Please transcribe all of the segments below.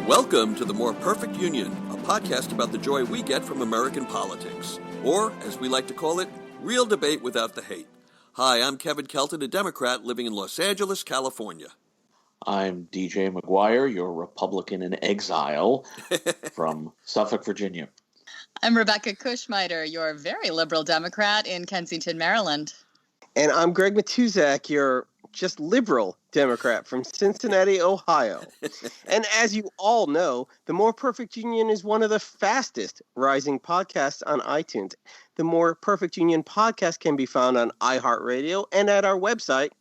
Welcome to The More Perfect Union, a podcast about the joy we get from American politics. Or, as we like to call it, real debate without the hate. Hi, I'm Kevin Kelton, a Democrat living in Los Angeles, California. I'm DJ McGuire, your Republican in exile from Suffolk, Virginia. I'm Rebecca Cushmiter, your very liberal Democrat in Kensington, Maryland. And I'm Greg Matuzak, your just liberal Democrat from Cincinnati, Ohio. And as you all know, The More Perfect Union is one of the fastest rising podcasts on iTunes. The More Perfect Union podcast can be found on iHeartRadio and at our website,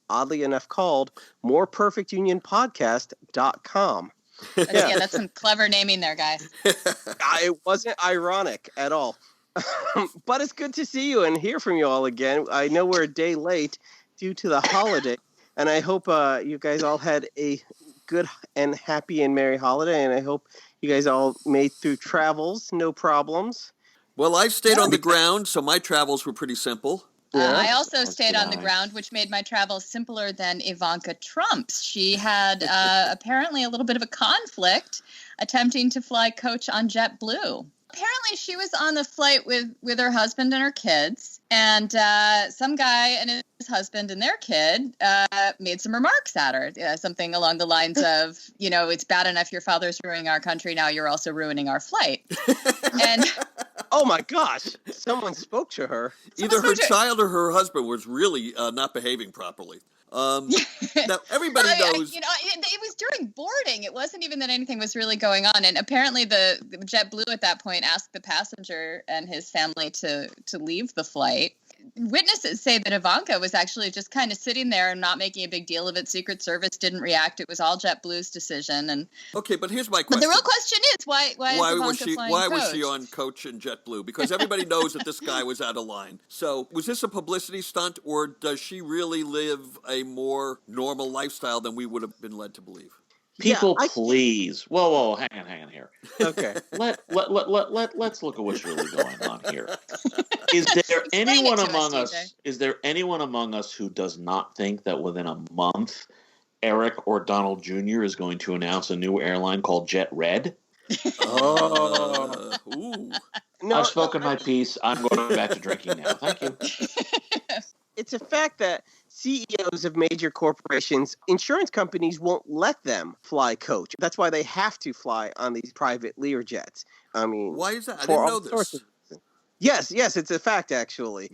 oddly enough called moreperfectunionpodcast.com. Yeah, that's some clever naming there, guys. It wasn't ironic at all. But it's good to see you and hear from you all again. I know we're a day late due to the holiday, and I hope you guys all had a good and happy and merry holiday, and I hope you guys all made through travels, no problems. Well, I stayed on the ground, so my travels were pretty simple. I also stayed on the ground, which made my travels simpler than Ivanka Trump's. She had apparently a little bit of a conflict attempting to fly coach on JetBlue. Apparently, she was on the flight with her husband and her kids, and some guy and his husband and their kid made some remarks at her, something along the lines of, you know, it's bad enough your father's ruining our country, now you're also ruining our flight. And oh my gosh, someone spoke to her. Either her child or her husband was really not behaving properly. Now, everybody knows. It was during boarding. It wasn't even that anything was really going on. And apparently the JetBlue at that point asked the passenger and his family to leave the flight. Witnesses say that Ivanka was actually just kind of sitting there and not making a big deal of it. Secret Service didn't react. It was all JetBlue's decision. And okay, but here's my question. But the real question is why was she on coach and JetBlue? Because everybody knows that this guy was out of line. So was this a publicity stunt, or does she really live a more normal lifestyle than we would have been led to believe? People, please. Whoa, hang on here. Okay. Let's look at what's really going on here. Is there anyone among us? Is there anyone among us who does not think that within a month, Eric or Donald Jr. is going to announce a new airline called Jet Red? Ooh. No, I've spoken my piece. I'm going back to drinking now. Thank you. It's a fact that CEOs of major corporations, insurance companies won't let them fly coach. That's why they have to fly on these private Learjets. I mean, why is that? I didn't know this. Yes, it's a fact, actually.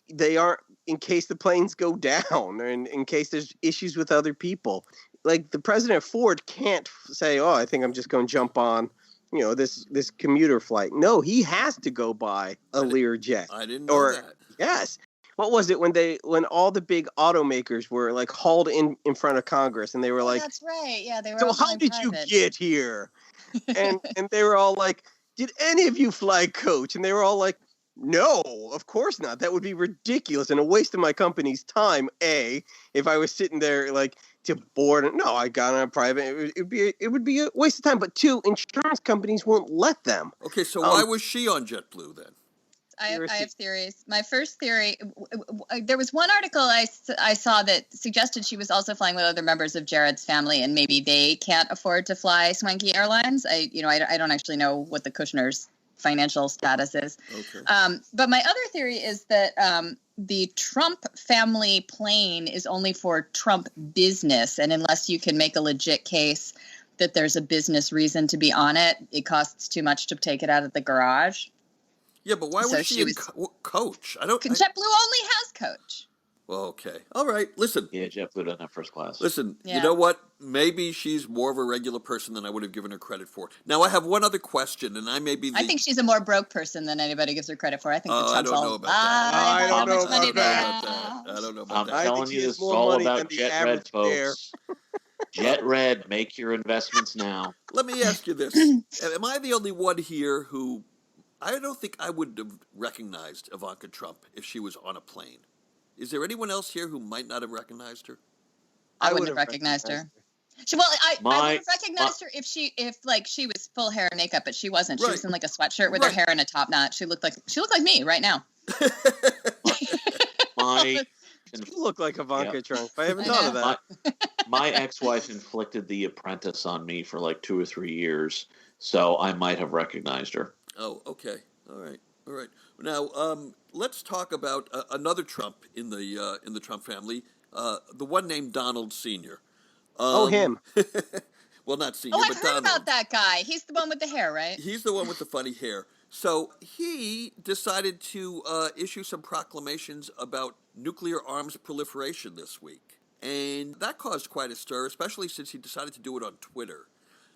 They aren't, in case the planes go down or in case there's issues with other people. Like the president of Ford can't say, oh, I think I'm just going to jump on, this commuter flight. No, he has to go by a Learjet. I didn't know that. Yes. What was it when all the big automakers were like hauled in front of Congress and they were like, that's right. Yeah, they were. So how did you get here? And they were all like, did any of you fly coach? And they were all like, no, of course not. That would be ridiculous and a waste of my company's time. If I was sitting there like to board, no, I got on a private. It would be a waste of time. But two, insurance companies won't let them. Okay, so why was she on JetBlue then? I have theories. My first theory, there was one article I saw that suggested she was also flying with other members of Jared's family, and maybe they can't afford to fly swanky airlines. I don't actually know what the Kushners' financial status is. Okay. But my other theory is that the Trump family plane is only for Trump business, and unless you can make a legit case that there's a business reason to be on it, it costs too much to take it out of the garage. Yeah, but why was she in coach? JetBlue only has coach. Well, okay. All right. Listen. Yeah, JetBlue doesn't have first class. Listen, You know what? Maybe she's more of a regular person than I would have given her credit for. Now, I have one other question, and I may be I think she's a more broke person than anybody gives her credit for. I think I don't know about that. I don't know about that. I don't know about that. I'm telling you, this is all about Jet Red, folks. Jet Red, make your investments now. Let me ask you this. Am I the only one here who... I don't think I would have recognized Ivanka Trump if she was on a plane. Is there anyone else here who might not have recognized her? I wouldn't have recognized her. I would have recognized her if she was full hair and makeup, but she wasn't. She was in like a sweatshirt with her hair in a top knot. She looked like me right now. You look like Ivanka Trump. I haven't thought of that. my ex-wife inflicted The Apprentice on me for like 2 or 3 years, so I might have recognized her. Oh, okay. All right. All right. Now, let's talk about another Trump in the Trump family, the one named Donald Sr. Him. Well, not Senior, Oh, I've but heard Donald. about that guy. He's the one with the hair, right? He's the one with the funny hair. So he decided to issue some proclamations about nuclear arms proliferation this week. And that caused quite a stir, especially since he decided to do it on Twitter.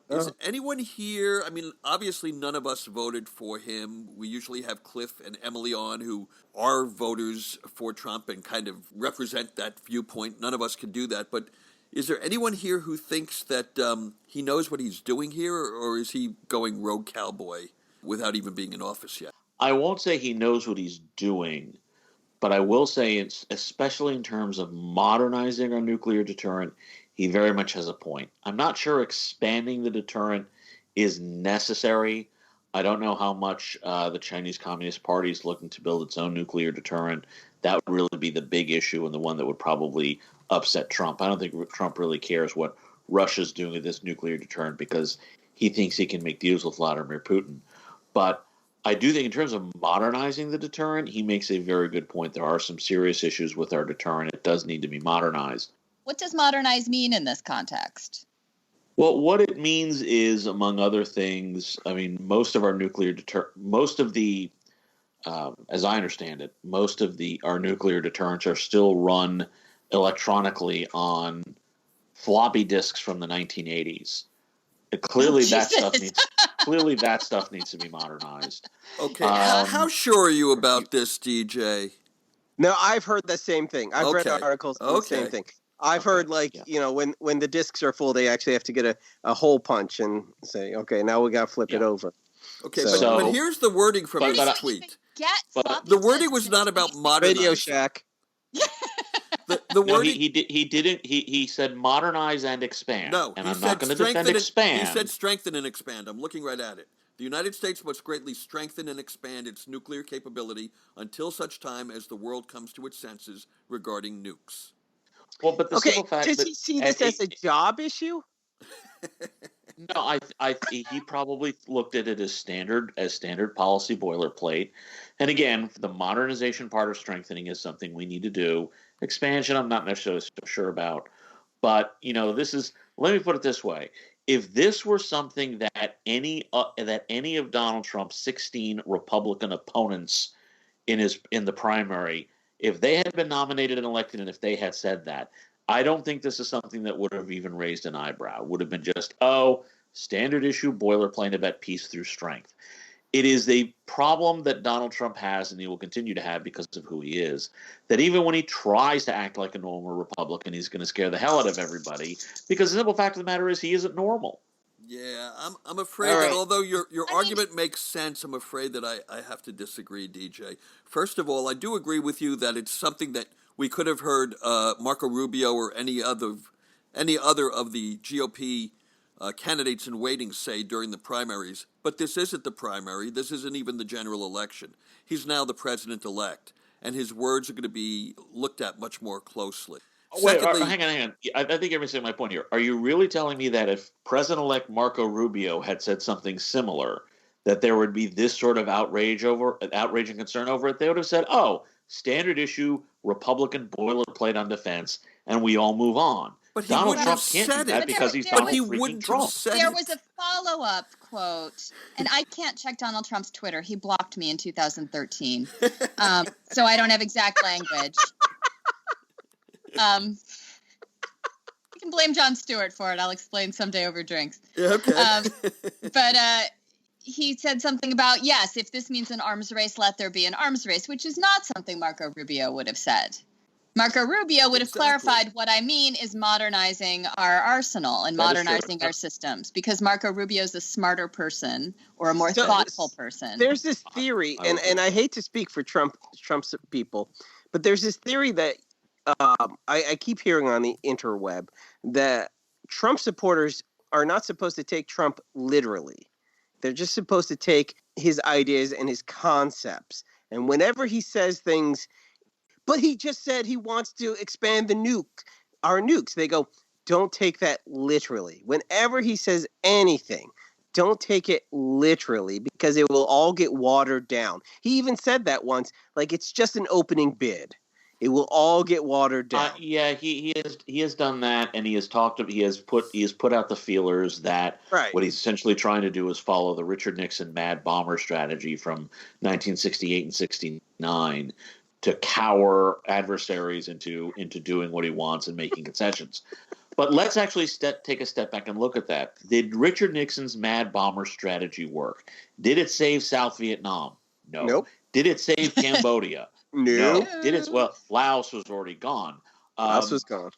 Is anyone here? I mean, obviously, none of us voted for him. We usually have Cliff and Emily on, who are voters for Trump and kind of represent that viewpoint. None of us can do that. But is there anyone here who thinks that he knows what he's doing here, or is he going rogue cowboy without even being in office yet? I won't say he knows what he's doing, but I will say, it's, especially in terms of modernizing our nuclear deterrent, he very much has a point. I'm not sure expanding the deterrent is necessary. I don't know how much the Chinese Communist Party is looking to build its own nuclear deterrent. That would really be the big issue and the one that would probably upset Trump. I don't think Trump really cares what Russia's doing with this nuclear deterrent because he thinks he can make deals with Vladimir Putin. But I do think in terms of modernizing the deterrent, he makes a very good point. There are some serious issues with our deterrent. It does need to be modernized. What does modernize mean in this context? Well, what it means is, among other things, I mean, most of our nuclear as I understand it, most of our nuclear deterrents are still run electronically on floppy disks from the 1980s. Clearly, that stuff needs to be modernized. Okay, how sure are you about this, DJ? No, I've heard the same thing. I've read articles on the same thing. I've heard, when the discs are full, they actually have to get a hole punch and say, okay, now we got to flip it over. Okay, but here's the wording from his tweet. The wording was not about modernizing. Radio Shack. The wording, he said modernize and expand. No, and I'm not going to defend expand. He said strengthen and expand. I'm looking right at it. The United States must greatly strengthen and expand its nuclear capability until such time as the world comes to its senses regarding nukes. Well, but the simple fact does he see this as a job issue? No, he probably looked at it as standard policy boilerplate. And again, the modernization part of strengthening is something we need to do. Expansion, I'm not necessarily so sure about. But, let me put it this way. If this were something that any of Donald Trump's 16 Republican opponents in the primary, if they had been nominated and elected and if they had said that, I don't think this is something that would have even raised an eyebrow. It would have been just, standard issue boilerplate about peace through strength. It is a problem that Donald Trump has, and he will continue to have because of who he is, that even when he tries to act like a normal Republican, he's going to scare the hell out of everybody, because the simple fact of the matter is he isn't normal. Yeah, I'm afraid that although your argument makes sense, I'm afraid that I have to disagree, DJ. First of all, I do agree with you that it's something that we could have heard Marco Rubio or any other of the GOP candidates in waiting say during the primaries. But this isn't the primary. This isn't even the general election. He's now the president-elect, and his words are going to be looked at much more closely. Wait, hang on. I think everybody's saying my point here. Are you really telling me that if President-elect Marco Rubio had said something similar, that there would be this sort of outrage and concern over it? They would have said, standard issue Republican boilerplate on defense, and we all move on. But Donald Trump can't do that because he's Donald freaking Trump. There was a follow-up quote, and I can't check Donald Trump's Twitter. He blocked me in 2013, so I don't have exact language. You can blame Jon Stewart for it. I'll explain someday over drinks. Yeah, okay. But he said something about, yes, if this means an arms race, let there be an arms race, which is not something Marco Rubio would have said. Marco Rubio would have clarified what I mean is modernizing our arsenal and modernizing our systems, because Marco Rubio is a smarter person or a more thoughtful person. There's this theory, and I hate to speak for Trump's people, but there's this theory that I keep hearing on the interweb that Trump supporters are not supposed to take Trump literally. They're just supposed to take his ideas and his concepts. And whenever he says things, but he just said he wants to expand our nukes. They go, don't take that literally. Whenever he says anything, don't take it literally because it will all get watered down. He even said that once, like it's just an opening bid. It will all get watered down. Yeah, he has done that, and he has put out the feelers that what he's essentially trying to do is follow the Richard Nixon mad bomber strategy from 1968 and 69 to cower adversaries into doing what he wants and making concessions. But let's actually take a step back and look at that. Did Richard Nixon's mad bomber strategy work? Did it save South Vietnam? No. Nope. Did it save Cambodia? No. Did it? Well, Laos was already gone. Laos was gone.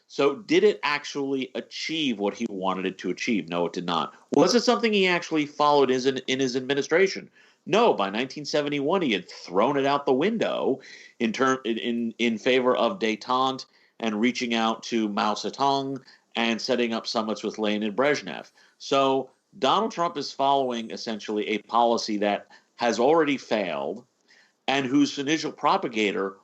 So did it actually achieve what he wanted it to achieve? No, it did not. Was it something he actually followed in his administration? No. By 1971, he had thrown it out the window in favor of détente and reaching out to Mao Zedong and setting up summits with Lenin and Brezhnev. So Donald Trump is following essentially a policy that has already failed and whose initial propagator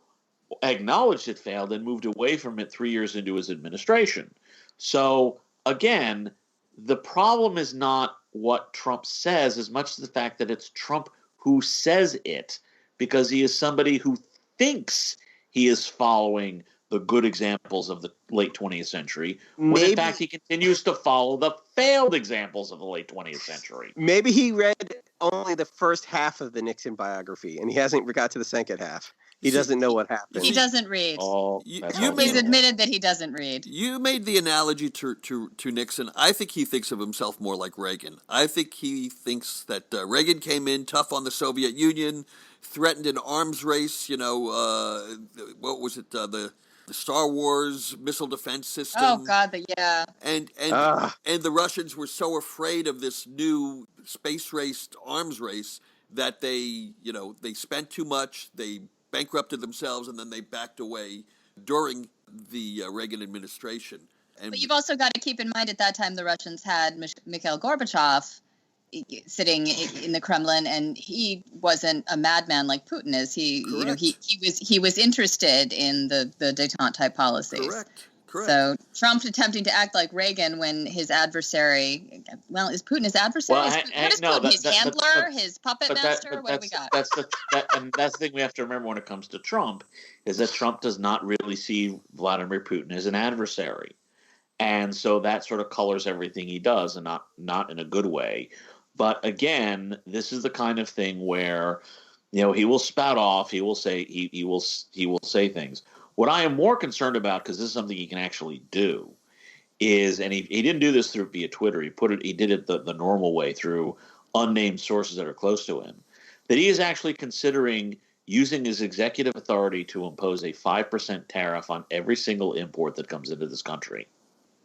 acknowledged it failed and moved away from it 3 years into his administration. So again, the problem is not what Trump says as much as the fact that it's Trump who says it, because he is somebody who thinks he is following the good examples of the late 20th century, when in fact he continues to follow the failed examples of the late 20th century. Maybe he read only the first half of the Nixon biography, and he hasn't got to the second half. He doesn't know what happened. He doesn't read. He's admitted that he doesn't read. You made the analogy to Nixon. I think he thinks of himself more like Reagan. I think he thinks that Reagan came in tough on the Soviet Union, threatened an arms race, what was it, the Star Wars missile defense system. Oh God, yeah. And the Russians were so afraid of this new space race, arms race, that they spent too much, they bankrupted themselves, and then they backed away during the Reagan administration. But you've also got to keep in mind at that time the Russians had Mikhail Gorbachev sitting in the Kremlin, and he wasn't a madman like Putin is. He was interested in the détente type policies. Correct. So Trump attempting to act like Reagan when his adversary, is Putin his adversary? Well, what is Putin? His handler, his puppet master? What do we got? That's the thing we have to remember when it comes to Trump, is that Trump does not really see Vladimir Putin as an adversary. And so that sort of colors everything he does, and not in a good way. But again, this is the kind of thing where, he will spout off, he will say he will say things. What I am more concerned about, because this is something he can actually do, is, and he didn't do this via Twitter. He did it the normal way through unnamed sources that are close to him, that he is actually considering using his executive authority to impose a 5% tariff on every single import that comes into this country.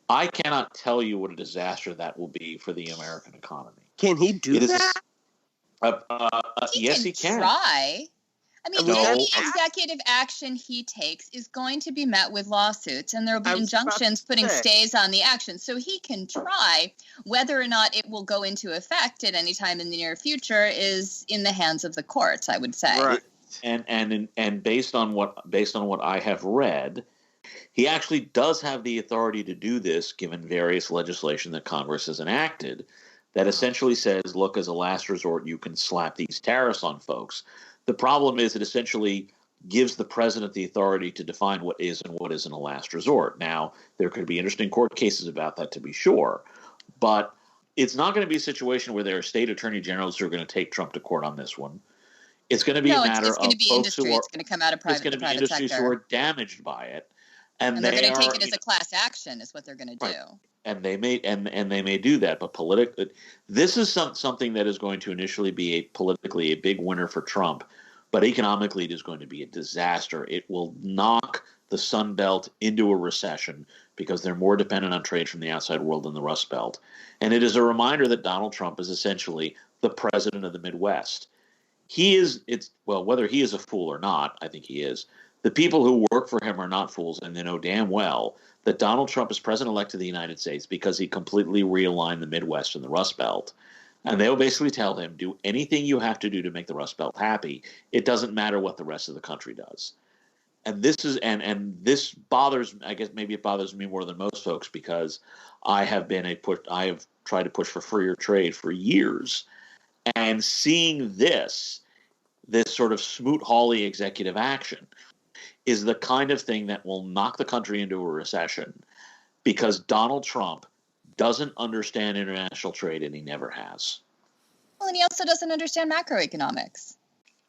I cannot tell you what a disaster that will be for the American economy. Can he do that? Yes, he can. Try. I mean, any executive action he takes is going to be met with lawsuits, and there will be injunctions putting stays on the action. So he can try. Whether or not it will go into effect at any time in the near future is in the hands of the courts, I would say. Right. And based on what I have read, he actually does have the authority to do this, given various legislation that Congress has enacted, that essentially says, look, as a last resort, you can slap these tariffs on folks. The problem is it essentially gives the president the authority to define what is and what isn't a last resort. Now, there could be interesting court cases about that, to be sure, but it's not going to be a situation where there are state attorney generals who are going to take Trump to court on this one. It's going to be a matter of folks who are, it's going to come out of private, it's going to be industries who are damaged by it. And they're going to take it as a class action is what they're going to do. And they may do that, but this is something that is going to initially be politically a big winner for Trump, but economically it is going to be a disaster. It will knock the Sun Belt into a recession because they're more dependent on trade from the outside world than the Rust Belt. And it is a reminder that Donald Trump is essentially the president of the Midwest. Whether he is a fool or not, I think he is. The people who work for him are not fools, and they know damn well that Donald Trump is president-elect of the United States because he completely realigned the Midwest and the Rust Belt. And they will basically tell him, do anything you have to do to make the Rust Belt happy. It doesn't matter what the rest of the country does. and this bothers, I guess maybe it bothers me more than most folks, because I have tried to push for freer trade for years, and seeing this sort of Smoot-Hawley executive action is the kind of thing that will knock the country into a recession, because Donald Trump doesn't understand international trade, and he never has. Well, and he also doesn't understand macroeconomics.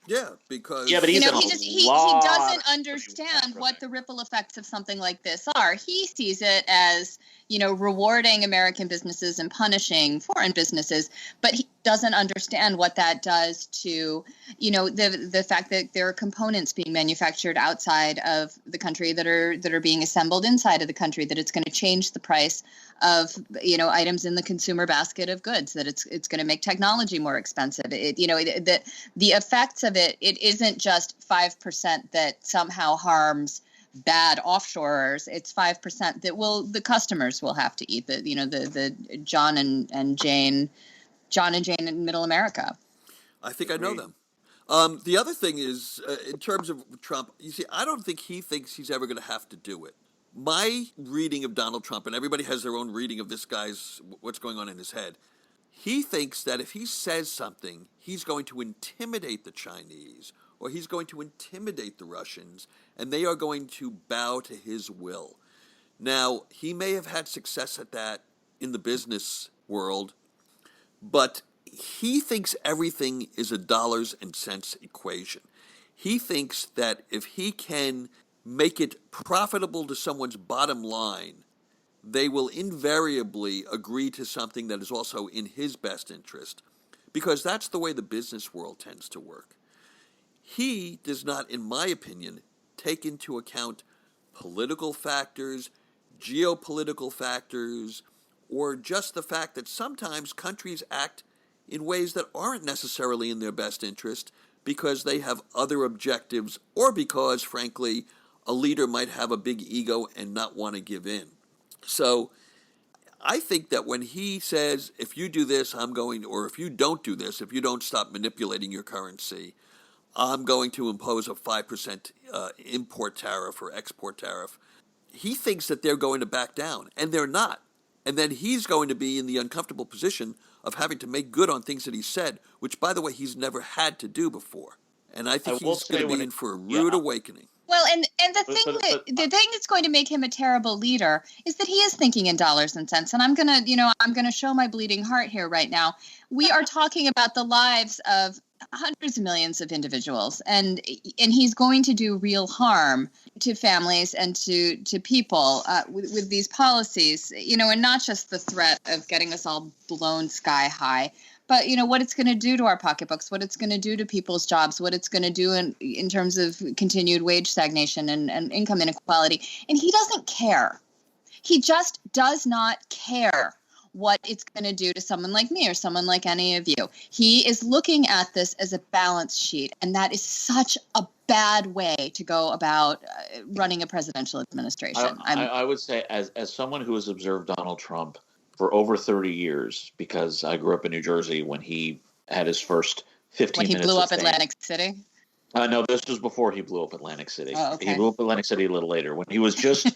Yeah, because but he doesn't understand what the ripple effects of something like this are. He sees it as, rewarding American businesses and punishing foreign businesses, but he doesn't understand what that does to, the fact that there are components being manufactured outside of the country that are being assembled inside of the country, that it's going to change the price of, items in the consumer basket of goods, that it's going to make technology more expensive. The effects of it isn't just 5% that somehow harms bad offshorers. It's 5% that the customers will have to eat, the John and Jane in Middle America. I think I know them. The other thing is, in terms of Trump, you see, I don't think he thinks he's ever going to have to do it. My reading of Donald Trump, and everybody has their own reading of this guy's, what's going on in his head, he thinks that if he says something, he's going to intimidate the Chinese, or he's going to intimidate the Russians, and they are going to bow to his will. Now, he may have had success at that in the business world, but he thinks everything is a dollars and cents equation. He thinks that if he can make it profitable to someone's bottom line, they will invariably agree to something that is also in his best interest, because that's the way the business world tends to work. He does not, in my opinion, take into account political factors, geopolitical factors, or just the fact that sometimes countries act in ways that aren't necessarily in their best interest because they have other objectives, or because, frankly, a leader might have a big ego and not want to give in. So I think that when he says, if you do this, or if you don't do this, if you don't stop manipulating your currency, I'm going to impose a 5% import tariff or export tariff, he thinks that they're going to back down, and they're not. And then he's going to be in the uncomfortable position of having to make good on things that he said, which, by the way, he's never had to do before. And I think he's going to be in for a rude awakening. Well, and the thing that's going to make him a terrible leader is that he is thinking in dollars and cents. And I'm gonna show my bleeding heart here right now. We are talking about the lives of hundreds of millions of individuals, and he's going to do real harm to families and to people with these policies, and not just the threat of getting us all blown sky high, but what it's going to do to our pocketbooks, what it's going to do to people's jobs, what it's going to do in terms of continued wage stagnation and income inequality. And he doesn't care. He just does not care what it's going to do to someone like me or someone like any of you. He is looking at this as a balance sheet, and that is such a bad way to go about running a presidential administration. I would say, as someone who has observed Donald Trump for over 30 years, because I grew up in New Jersey when he had his first 15 minutes. When he blew up Atlantic City? No, this was before he blew up Atlantic City. Oh, okay. He blew up Atlantic City a little later, when he was just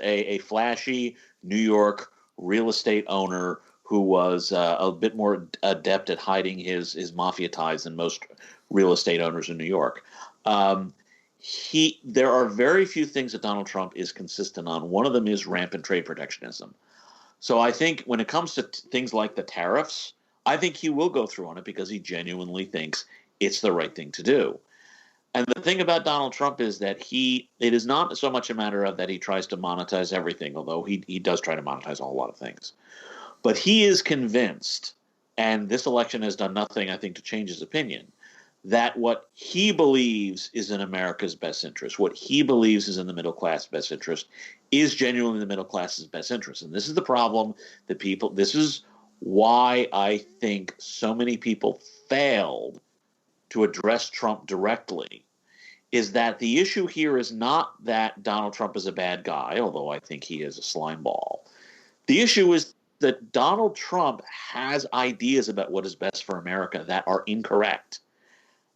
a flashy New York real estate owner who was a bit more adept at hiding his mafia ties than most real estate owners in New York. There are very few things that Donald Trump is consistent on. One of them is rampant trade protectionism. So I think when it comes to things like the tariffs, I think he will go through on it because he genuinely thinks it's the right thing to do. And the thing about Donald Trump is that it is not so much a matter of that he tries to monetize everything, although he does try to monetize a whole lot of things. But he is convinced, and this election has done nothing, I think, to change his opinion, that what he believes is in America's best interest, what he believes is in the middle class best interest, is genuinely the middle class's best interest. And this is the problem that this is why I think so many people failed to address Trump directly, is that the issue here is not that Donald Trump is a bad guy, although I think he is a slime ball. The issue is that Donald Trump has ideas about what is best for America that are incorrect.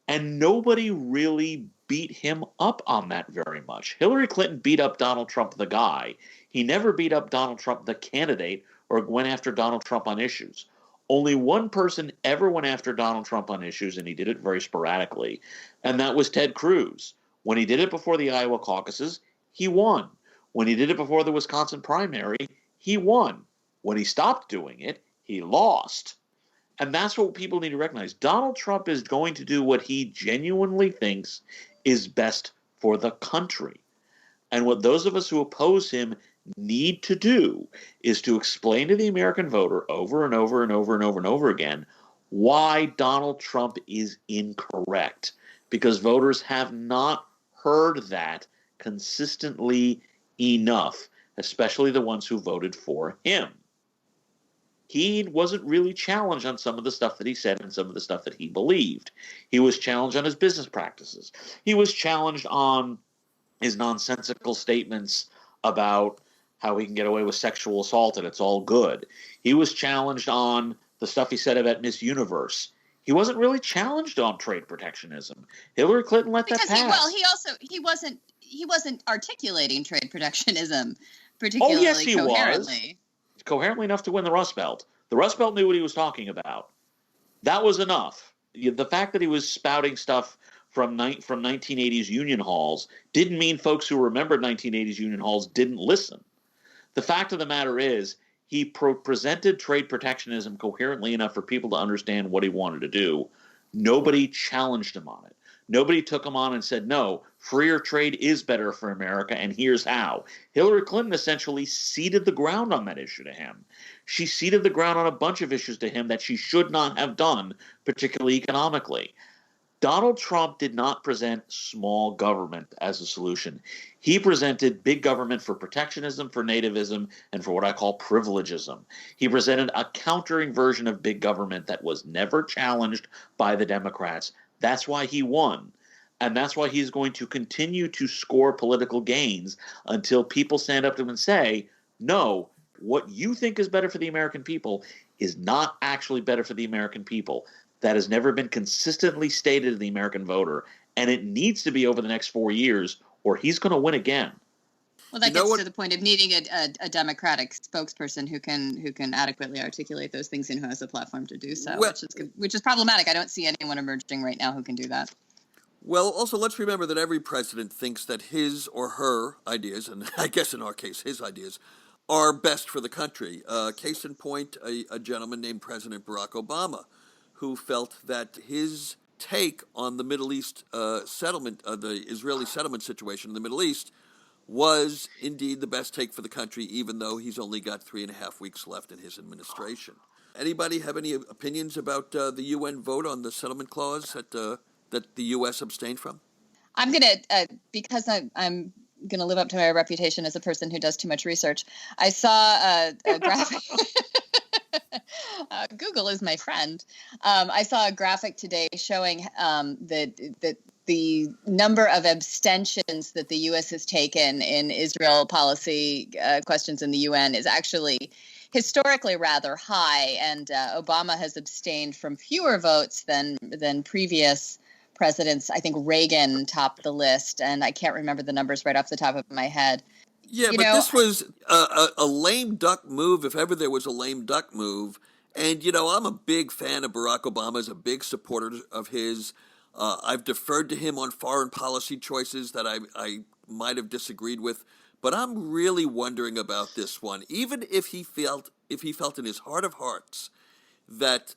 And nobody really beat him up on that very much. Hillary Clinton beat up Donald Trump, the guy. He never beat up Donald Trump, the candidate, or went after Donald Trump on issues. Only one person ever went after Donald Trump on issues, and he did it very sporadically, and that was Ted Cruz. When he did it before the Iowa caucuses, he won. When he did it before the Wisconsin primary, he won. When he stopped doing it, he lost. And that's what people need to recognize. Donald Trump is going to do what he genuinely thinks is best for the country. And what those of us who oppose him need to do is to explain to the American voter over and over and over and over and over again why Donald Trump is incorrect. Because voters have not heard that consistently enough, especially the ones who voted for him. He wasn't really challenged on some of the stuff that he said and some of the stuff that he believed. He was challenged on his business practices. He was challenged on his nonsensical statements about how he can get away with sexual assault and it's all good. He was challenged on the stuff he said about Miss Universe. He wasn't really challenged on trade protectionism. Hillary Clinton let that pass. He wasn't articulating trade protectionism particularly coherently. Coherently enough to win the Rust Belt. The Rust Belt knew what he was talking about. That was enough. The fact that he was spouting stuff from 1980s union halls didn't mean folks who remembered 1980s union halls didn't listen. The fact of the matter is he presented trade protectionism coherently enough for people to understand what he wanted to do. Nobody challenged him on it. Nobody took him on and said, no, freer trade is better for America, and here's how. Hillary Clinton essentially ceded the ground on that issue to him. She ceded the ground on a bunch of issues to him that she should not have done, particularly economically. Donald Trump did not present small government as a solution. He presented big government for protectionism, for nativism, and for what I call privilegism. He presented a countering version of big government that was never challenged by the Democrats. That's why he won. And that's why he's going to continue to score political gains until people stand up to him and say, no, what you think is better for the American people is not actually better for the American people. That has never been consistently stated to the American voter, and it needs to be over the next 4 years, or he's going to win again. Well, that gets to the point of needing a Democratic spokesperson who can adequately articulate those things and who has a platform to do so, which is problematic. I don't see anyone emerging right now who can do that. Well, also, let's remember that every president thinks that his or her ideas, and I guess in our case his ideas, are best for the country. Case in point, a gentleman named President Barack Obama, who felt that his take on the Middle East settlement, the Israeli settlement situation in the Middle East, was indeed the best take for the country, even though he's only got 3.5 weeks left in his administration. Anybody have any opinions about the UN vote on the settlement clause that the U.S. abstained from? I'm going to, because I'm going to live up to my reputation as a person who does too much research. I saw a graphic. Google is my friend. I saw a graphic today showing that the number of abstentions that the U.S. has taken in Israel policy questions in the UN is actually historically rather high, and Obama has abstained from fewer votes than previous presidents. I think Reagan topped the list, and I can't remember the numbers right off the top of my head. Yeah, this was a lame duck move, if ever there was a lame duck move. And, I'm a big fan of Barack Obama, as a big supporter of his. I've deferred to him on foreign policy choices that I might have disagreed with. But I'm really wondering about this one. Even if he felt in his heart of hearts that,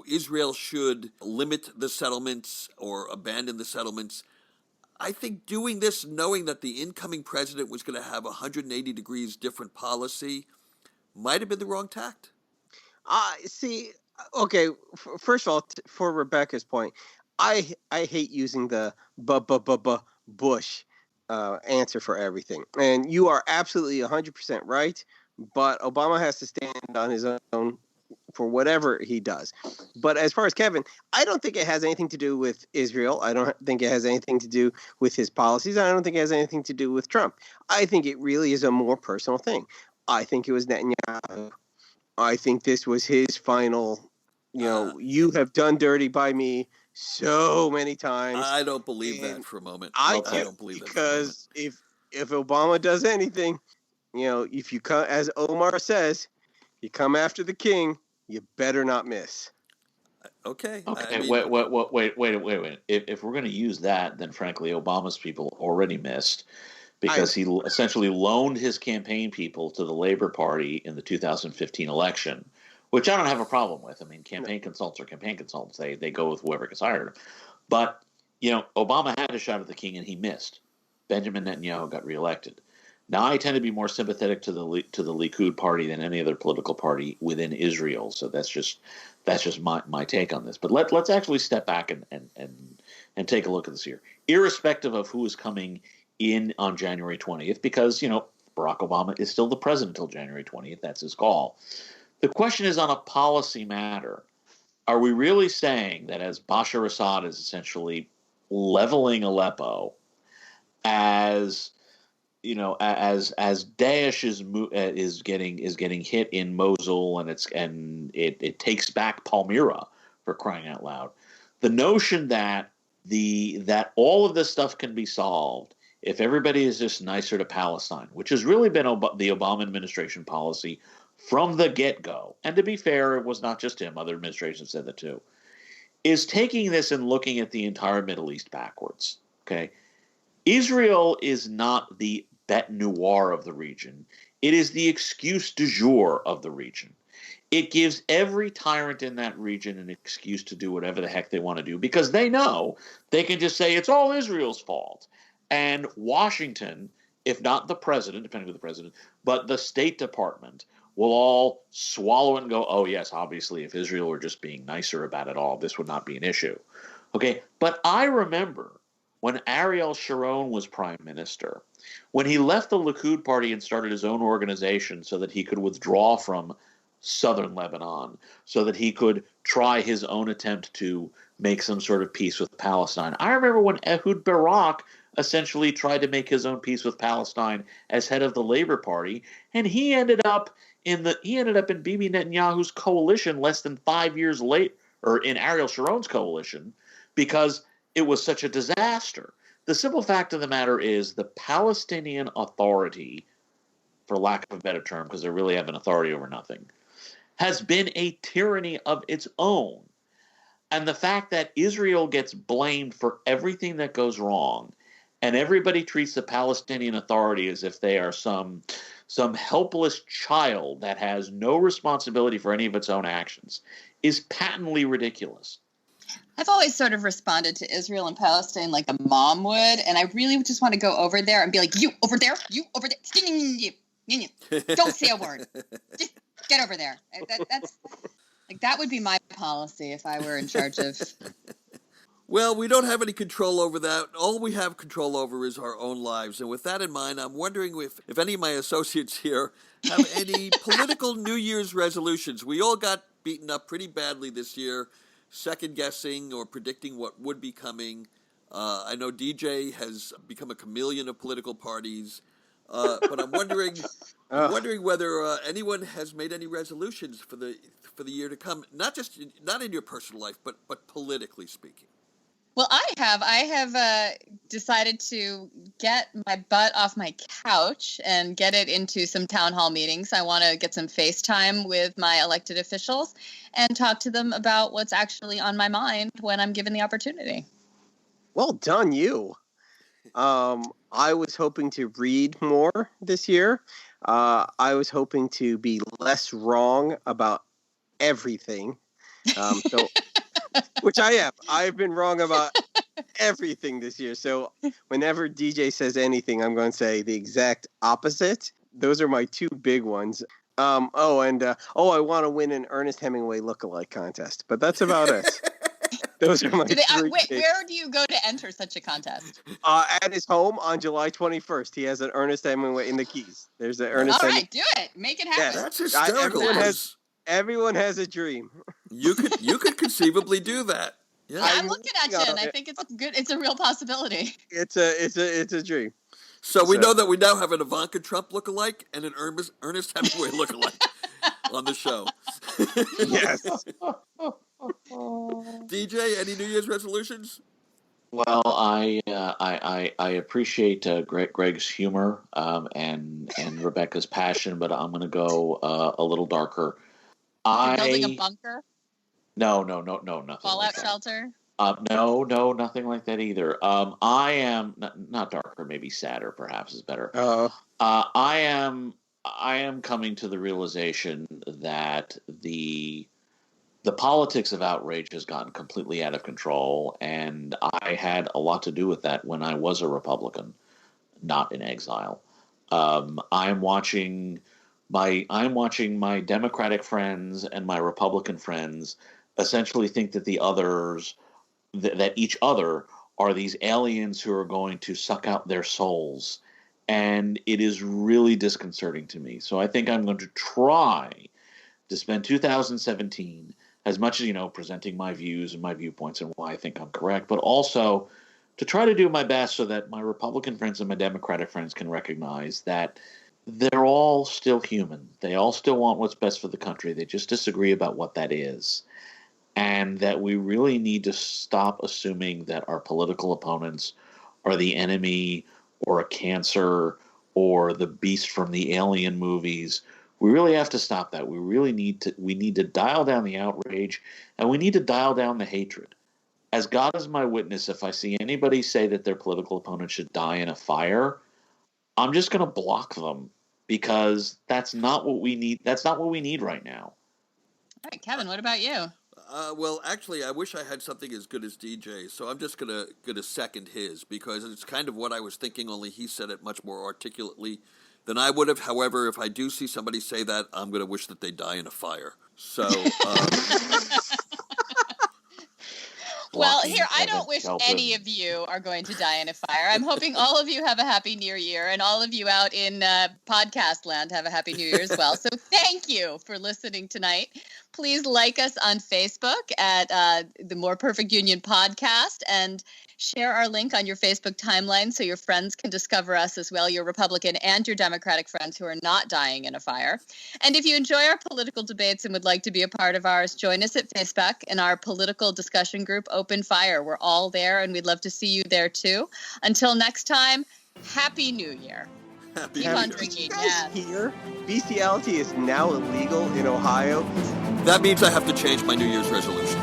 Israel should limit the settlements or abandon the settlements, I think doing this knowing that the incoming president was going to have 180 degrees different policy might have been the wrong tact. Okay, first of all, for Rebecca's point, I hate using the Bush answer for everything. And you are absolutely 100% right, but Obama has to stand on his own for whatever he does. But as far as Kevin, I don't think it has anything to do with Israel. I don't think it has anything to do with his policies. I don't think it has anything to do with Trump. I think it really is a more personal thing. I think it was Netanyahu. I think this was his final, you have done dirty by me. so many times. I don't believe that for a moment. I don't believe that because if Obama does anything, if you come, as Omar says, you come after the king, you better not miss. Okay. Okay. Wait. If we're going to use that, then frankly, Obama's people already missed because he essentially loaned his campaign people to the Labor Party in the 2015 election, which I don't have a problem with. I mean, campaign consultants are campaign consultants. They go with whoever gets hired. But, Obama had a shot at the king and he missed. Benjamin Netanyahu got reelected. Now, I tend to be more sympathetic to the Likud party than any other political party within Israel. So that's just my take on this. But let's actually step back and take a look at this here, irrespective of who is coming in on January 20th, because Barack Obama is still the president until January 20th. That's his call. The question is on a policy matter. Are we really saying that as Bashar Assad is essentially leveling Aleppo, as Daesh is getting hit in Mosul and it takes back Palmyra, for crying out loud, the notion that all of this stuff can be solved if everybody is just nicer to Palestine, which has really been the Obama administration policy from the get-go, and to be fair, it was not just him, other administrations said that too, is taking this and looking at the entire Middle East backwards. Okay, Israel is not the bête noire of the region. It is the excuse du jour of the region. It gives every tyrant in that region an excuse to do whatever the heck they want to do because they know they can just say it's all Israel's fault. And Washington, if not the president, depending on the president, but the State Department will all swallow it and go, oh, yes, obviously, if Israel were just being nicer about it all, this would not be an issue. Okay, but I remember when Ariel Sharon was prime minister, when he left the Likud party and started his own organization so that he could withdraw from southern Lebanon, so that he could try his own attempt to make some sort of peace with Palestine. I remember when Ehud Barak essentially tried to make his own peace with Palestine as head of the Labor Party, and he ended up in Bibi Netanyahu's coalition less than 5 years late, or in Ariel Sharon's coalition, because it was such a disaster. The simple fact of the matter is the Palestinian Authority, for lack of a better term, because they really have an authority over nothing, has been a tyranny of its own. And the fact that Israel gets blamed for everything that goes wrong, and everybody treats the Palestinian Authority as if they are some helpless child that has no responsibility for any of its own actions, is patently ridiculous. I've always sort of responded to Israel and Palestine like a mom would, and I really just want to go over there and be like, you over there, don't say a word. Just get over there. That's like, that would be my policy if I were in charge of. Well, we don't have any control over that. All we have control over is our own lives. And with that in mind, I'm wondering if any of my associates here have any political New Year's resolutions. We all got beaten up pretty badly this year, second-guessing or predicting what would be coming. I know DJ has become a chameleon of political parties. But I'm wondering whether anyone has made any resolutions for the year to come, not in your personal life, but politically speaking. Well, I have decided to get my butt off my couch and get it into some town hall meetings. I want to get some FaceTime with my elected officials and talk to them about what's actually on my mind when I'm given the opportunity. Well done, you. I was hoping to read more this year. I was hoping to be less wrong about everything. Which I am. I've been wrong about everything this year. So whenever DJ says anything, I'm going to say the exact opposite. Those are my two big ones. I want to win an Ernest Hemingway lookalike contest. But that's about it. Those are my three. Wait, where do you go to enter such a contest? At his home on July 21st. He has an Ernest Hemingway in the Keys. There's an Ernest Hemingway. All right, do it. Make it happen. Yeah, that's hysterical. Everyone has a dream. You could conceivably do that. Yeah, I'm looking at you, and I think it's good. It's a real possibility. It's a dream. So we know that we now have an Ivanka Trump lookalike and an Ernest Hemingway lookalike on the show. Yes. DJ, any New Year's resolutions? Well, I appreciate Greg's humor and Rebecca's passion, but I'm going to go a little darker. You're building a bunker? No, nothing. Fallout like that. shelter? No, nothing like that either. I am not darker, maybe sadder, perhaps is better. I am coming to the realization that the politics of outrage has gotten completely out of control, and I had a lot to do with that when I was a Republican, not in exile. I'm watching my Democratic friends and my Republican friends essentially think that the others, that each other are these aliens who are going to suck out their souls, and it is really disconcerting to me. So I think I'm going to try to spend 2017 as much as, presenting my views and my viewpoints and why I think I'm correct, but also to try to do my best so that my Republican friends and my Democratic friends can recognize that they're all still human. They all still want what's best for the country. They just disagree about what that is. And that we really need to stop assuming that our political opponents are the enemy or a cancer or the beast from the Alien movies. We really have to stop that. We need to dial down the outrage, and we need to dial down the hatred. As God is my witness, if I see anybody say that their political opponent should die in a fire, I'm just going to block them, because that's not what we need. That's not what we need right now. All right, Kevin, what about you? Well, actually, I wish I had something as good as DJ, so I'm just gonna second his, because it's kind of what I was thinking, only he said it much more articulately than I would have. However, if I do see somebody say that, I'm going to wish that they die in a fire. So, well, here, I don't wish any of you are going to die in a fire. I'm hoping all of you have a happy New Year, and all of you out in podcast land have a happy New Year as well. So thank you for listening tonight. Please like us on Facebook at the More Perfect Union podcast, and share our link on your Facebook timeline so your friends can discover us as well, your Republican and your Democratic friends who are not dying in a fire. And if you enjoy our political debates and would like to be a part of ours, join us at Facebook in our political discussion group, Open Fire. We're all there, and we'd love to see you there too. Until next time, Happy New Year. Keep on drinking. Here, bestiality is now illegal in Ohio. That means I have to change my New Year's resolution.